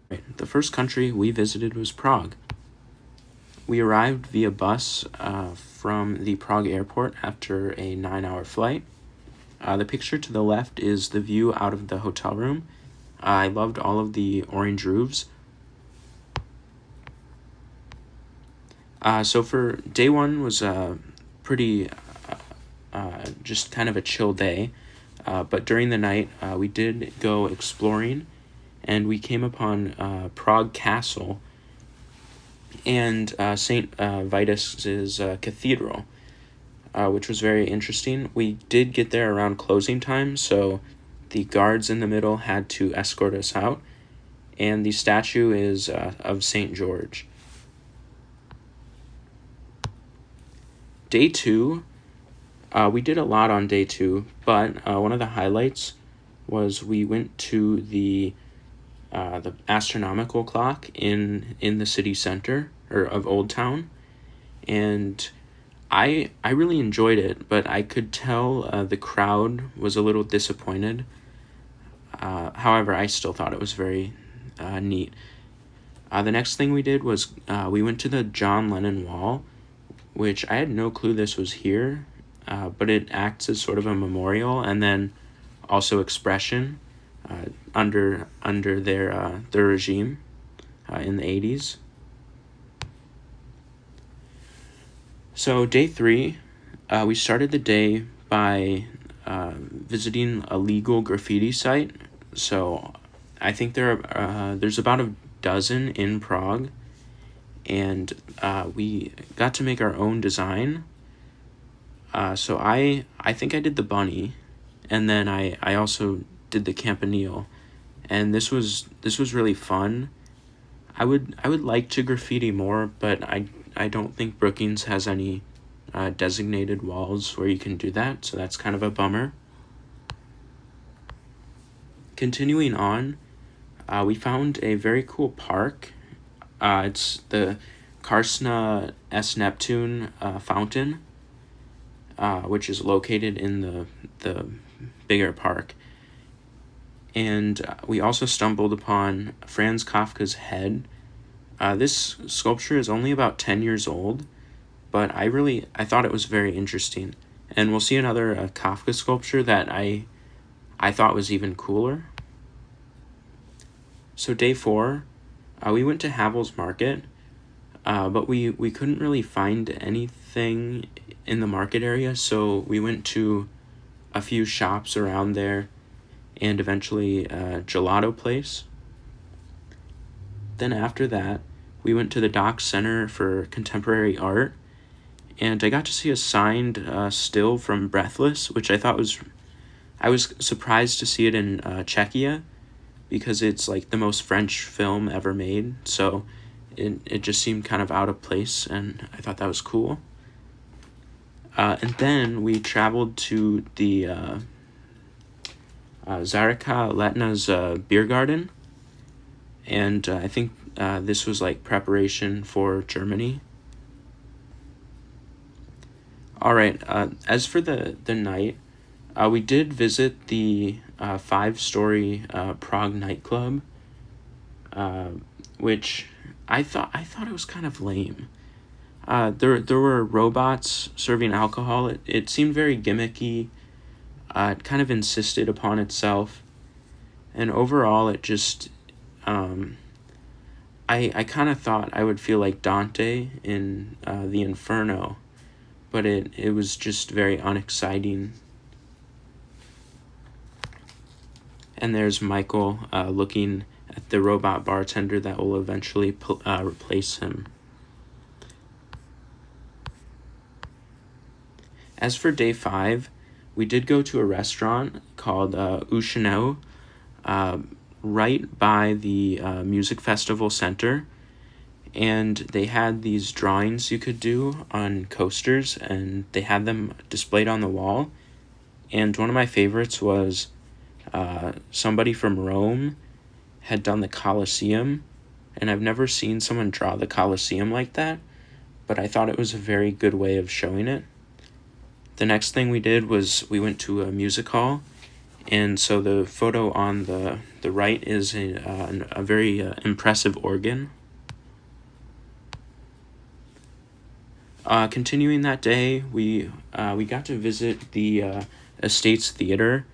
The first country we visited was Prague. We arrived via bus from the Prague airport after a 9-hour flight. The picture to the left is the view out of the hotel room. I loved all of the orange roofs. So for day one was pretty just kind of a chill day, but during the night we did go exploring, and we came upon Prague Castle and St. Vitus's cathedral, which was very interesting. We did get there around closing time, so the guards in the middle had to escort us out, and the statue is of St. George. Day two, we did a lot on day two, but one of the highlights was we went to the astronomical clock in the city center of Old Town, and I really enjoyed it, but I could tell the crowd was a little disappointed. However, I still thought it was very neat. The next thing we did was we went to the John Lennon Wall, which I had no clue this was here, but it acts as sort of a memorial and then also expression under their regime in the 80s. So day three, we started the day by visiting a legal graffiti site. So I think there's about a dozen in Prague, and we got to make our own design. So I think I did the bunny, and then I also did the campanile, and this was really fun. I would like to graffiti more, but I don't think Brookings has any designated walls where you can do that, so that's kind of a bummer. Continuing on, we found a very cool park. It's the Karsna S. Neptune fountain, which is located in the bigger park. And we also stumbled upon Franz Kafka's head. This sculpture is only about 10 years old, but I thought it was very interesting. And we'll see another Kafka sculpture that I thought was even cooler. So day four, we went to Havel's Market, but we couldn't really find anything in the market area, so we went to a few shops around there and eventually a gelato place. Then after that, we went to the Dock Center for Contemporary Art, and I got to see a signed still from Breathless, which I was surprised to see it in Czechia, because it's like the most French film ever made, so it just seemed kind of out of place, and I thought that was cool. And then we traveled to the Zareka Letna's beer garden, and I think this was like preparation for Germany. All right, as for the night, we did visit the 5-story Prague nightclub, which I thought it was kind of lame. There were robots serving alcohol. It seemed very gimmicky. It kind of insisted upon itself, and overall it just I kind of thought I would feel like Dante in the Inferno, but it was just very unexciting. And there's Michael looking at the robot bartender that will eventually replace him. As for day 5, we did go to a restaurant called Ushineo, right by the Music Festival Center, and they had these drawings you could do on coasters, and they had them displayed on the wall. And one of my favorites was somebody from Rome had done the Colosseum, and I've never seen someone draw the Colosseum like that, but I thought it was a very good way of showing it. The next thing we did was we went to a music hall, And so the photo on the right is a very impressive organ. Continuing that day, we got to visit the Estates Theater,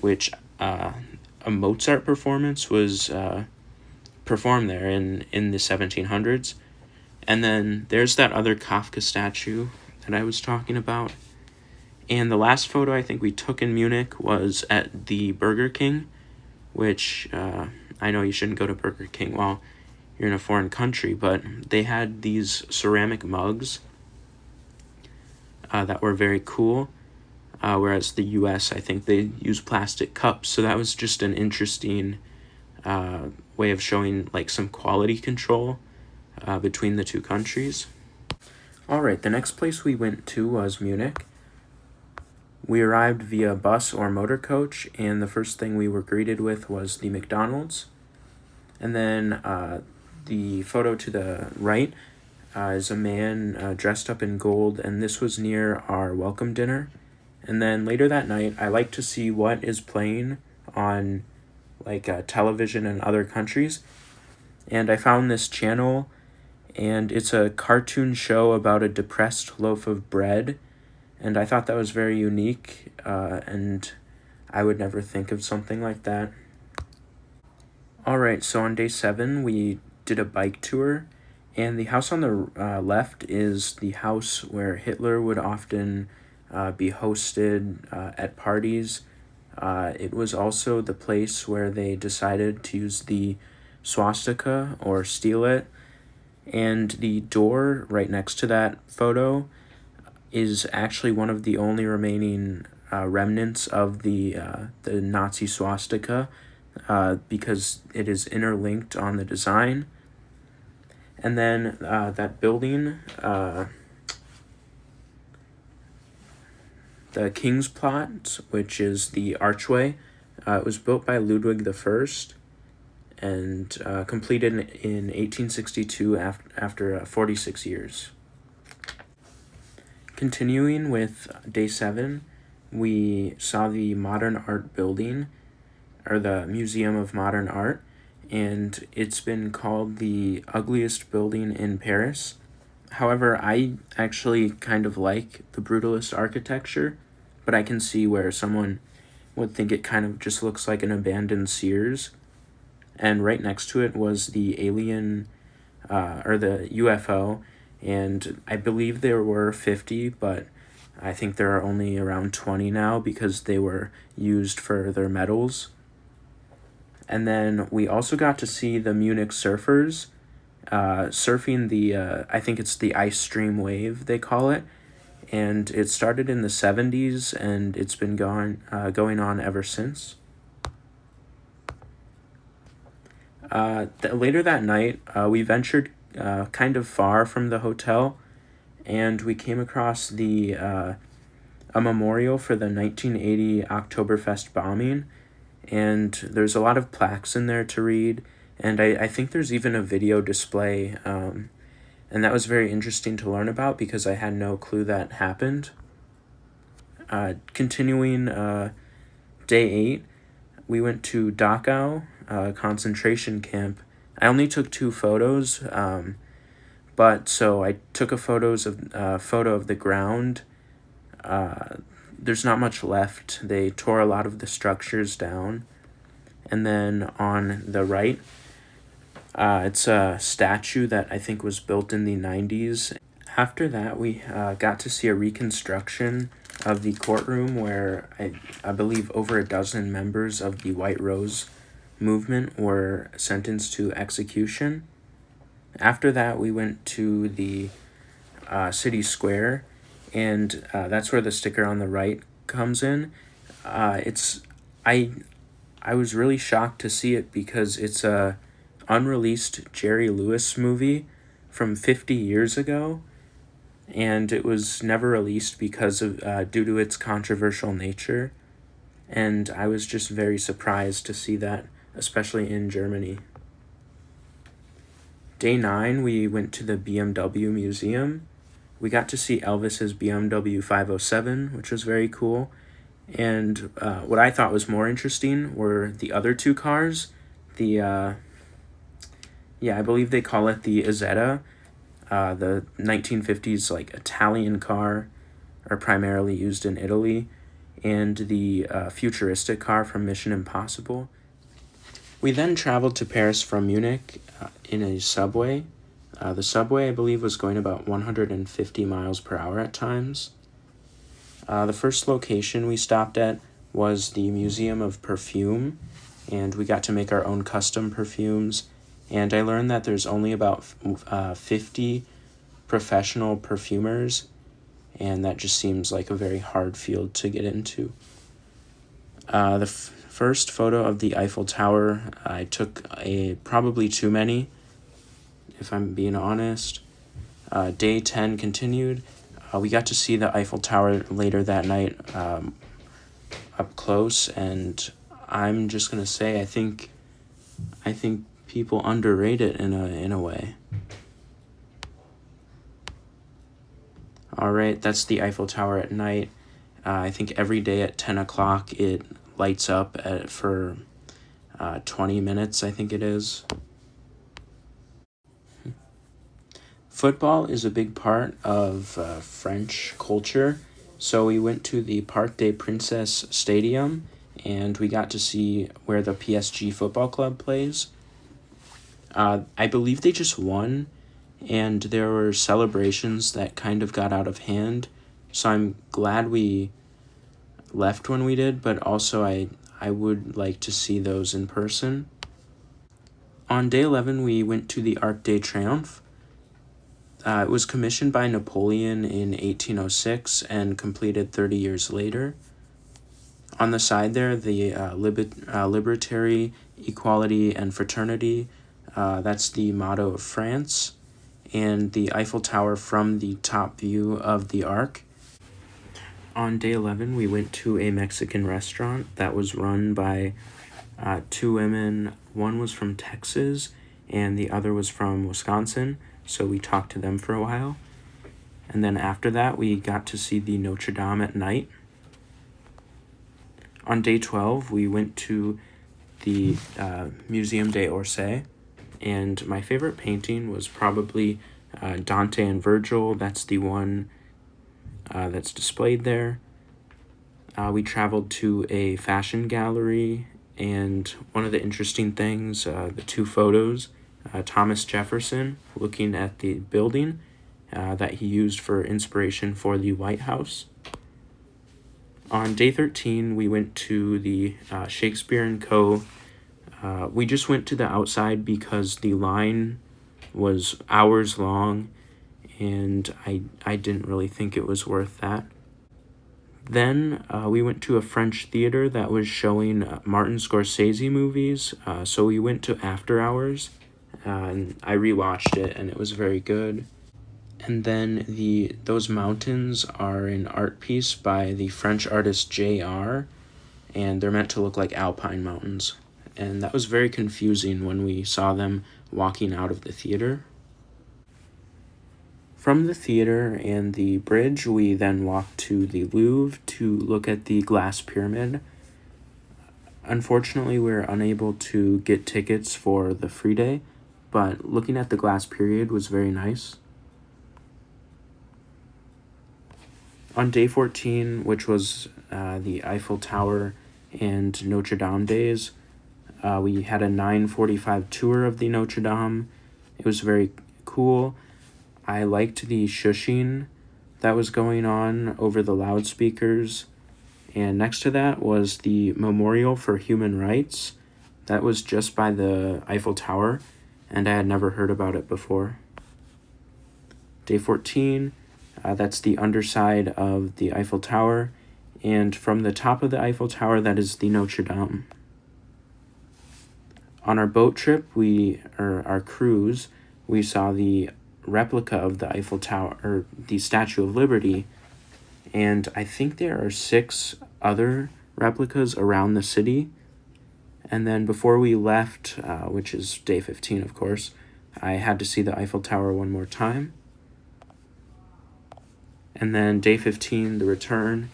which a Mozart performance was performed there in the 1700s. And then there's that other Kafka statue that I was talking about. And the last photo I think we took in Munich was at the Burger King, which I know you shouldn't go to Burger King while you're in a foreign country, but they had these ceramic mugs that were very cool, whereas the US, I think they use plastic cups. So that was just an interesting way of showing like some quality control between the two countries. All right, the next place we went to was Munich. We arrived via bus or motor coach, and the first thing we were greeted with was the McDonald's. And then the photo to the right is a man dressed up in gold, and this was near our welcome dinner. And then later that night, I like to see what is playing on like television in other countries. And I found this channel, and it's a cartoon show about a depressed loaf of bread. And I thought that was very unique, and I would never think of something like that. All right, so on day 7, we did a bike tour, and the house on the left is the house where Hitler would often be hosted at parties. It was also the place where they decided to use the swastika or steal it. And the door right next to that photo is actually one of the only remaining remnants of the Nazi swastika, because it is interlinked on the design. And then that building, the King's Plot, which is the archway, it was built by Ludwig I and completed in 1862 after 46 years. Continuing with day 7, we saw the Modern Art Building, or the Museum of Modern Art, and it's been called the ugliest building in Paris. However, I actually kind of like the brutalist architecture, but I can see where someone would think it kind of just looks like an abandoned Sears. And right next to it was the alien, or the UFO, and I believe there were 50, but I think there are only around 20 now because they were used for their medals. And then we also got to see the Munich surfers surfing the, I think it's the ice stream wave, they call it. And it started in the 70s, and it's been going on ever since. Later that night, we ventured kind of far from the hotel, and we came across a memorial for the 1980 Oktoberfest bombing, and there's a lot of plaques in there to read, and I think there's even a video display, and that was very interesting to learn about because I had no clue that happened. Continuing day 8, we went to Dachau concentration camp. I only took 2 photos, but so I took a photo of the ground. There's not much left. They tore a lot of the structures down. And then on the right, it's a statue that I think was built in the 90s. After that, we got to see a reconstruction of the courtroom where I believe over a dozen members of the White Rose movement were sentenced to execution. After that, we went to the city square, and that's where the sticker on the right comes in. I was really shocked to see it because it's a unreleased Jerry Lewis movie from 50 years ago, and it was never released because of due to its controversial nature. And I was just very surprised to see that, especially in Germany. Day 9, we went to the BMW Museum. We got to see Elvis's BMW 507, which was very cool. And what I thought was more interesting were the other two cars. The, I believe they call it the Isetta, the 1950s like Italian car, are primarily used in Italy, and the futuristic car from Mission Impossible. We then traveled to Paris from Munich in a subway. The subway, I believe, was going about 150 miles per hour at times. The first location we stopped at was the Museum of Perfume, and we got to make our own custom perfumes. And I learned that there's only about 50 professional perfumers, and that just seems like a very hard field to get into. The first photo of the Eiffel Tower, I took probably too many, if I'm being honest. Day 10 continued. We got to see the Eiffel Tower later that night up close, and I'm just gonna say I think people underrate it in a way. All right, that's the Eiffel Tower at night. I think every day at 10 o'clock it lights up for 20 minutes, I think it is. Football is a big part of French culture, so we went to the Parc des Princes Stadium, and we got to see where the PSG football club plays. I believe they just won, and there were celebrations that kind of got out of hand, so I'm glad we left when we did, but also I would like to see those in person. On day 11, we went to the Arc de Triomphe. It was commissioned by Napoleon in 1806 and completed 30 years later. On the side there, the liberty, equality, and fraternity, that's the motto of France, and the Eiffel Tower from the top view of the Arc. On day 11, we went to a Mexican restaurant that was run by two women. One was from Texas, and the other was from Wisconsin. So we talked to them for a while. And then after that, we got to see the Notre Dame at night. On day 12, we went to the Museum d'Orsay. And my favorite painting was probably Dante and Virgil. That's the one that's displayed there. We traveled to a fashion gallery. And one of the interesting things, the two photos, Thomas Jefferson looking at the building that he used for inspiration for the White House. On day 13, we went to the Shakespeare & Co. We just went to the outside because the line was hours long, and I didn't really think it was worth that. Then we went to a French theater that was showing Martin Scorsese movies, so we went to After Hours. And I rewatched it, and it was very good. And then those mountains are an art piece by the French artist J.R., and they're meant to look like alpine mountains. And that was very confusing when we saw them walking out of the theater. From the theater and the bridge, we then walked to the Louvre to look at the glass pyramid. Unfortunately, we were unable to get tickets for the free day, but looking at the glass period was very nice. On day 14, which was the Eiffel Tower and Notre Dame days, we had a 9:45 tour of the Notre Dame. It was very cool. I liked the shushing that was going on over the loudspeakers. And next to that was the Memorial for Human Rights. That was just by the Eiffel Tower, and I had never heard about it before. Day 14, that's the underside of the Eiffel Tower, and from the top of the Eiffel Tower, that is the Notre Dame. On our boat trip, our cruise, we saw the replica of the Eiffel Tower, or the Statue of Liberty, and I think there are 6 other replicas around the city. And then before we left, which is day 15, of course, I had to see the Eiffel Tower one more time. And then day 15, the return,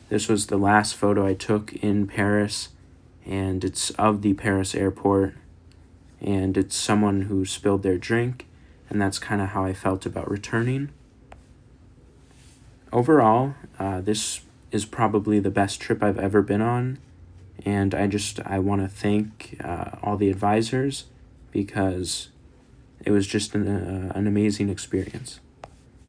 This was the last photo I took in Paris, and it's of the Paris airport, and it's someone who spilled their drink, and that's kind of how I felt about returning. Overall, this is probably the best trip I've ever been on, and I want to thank all the advisors because it was just an amazing experience.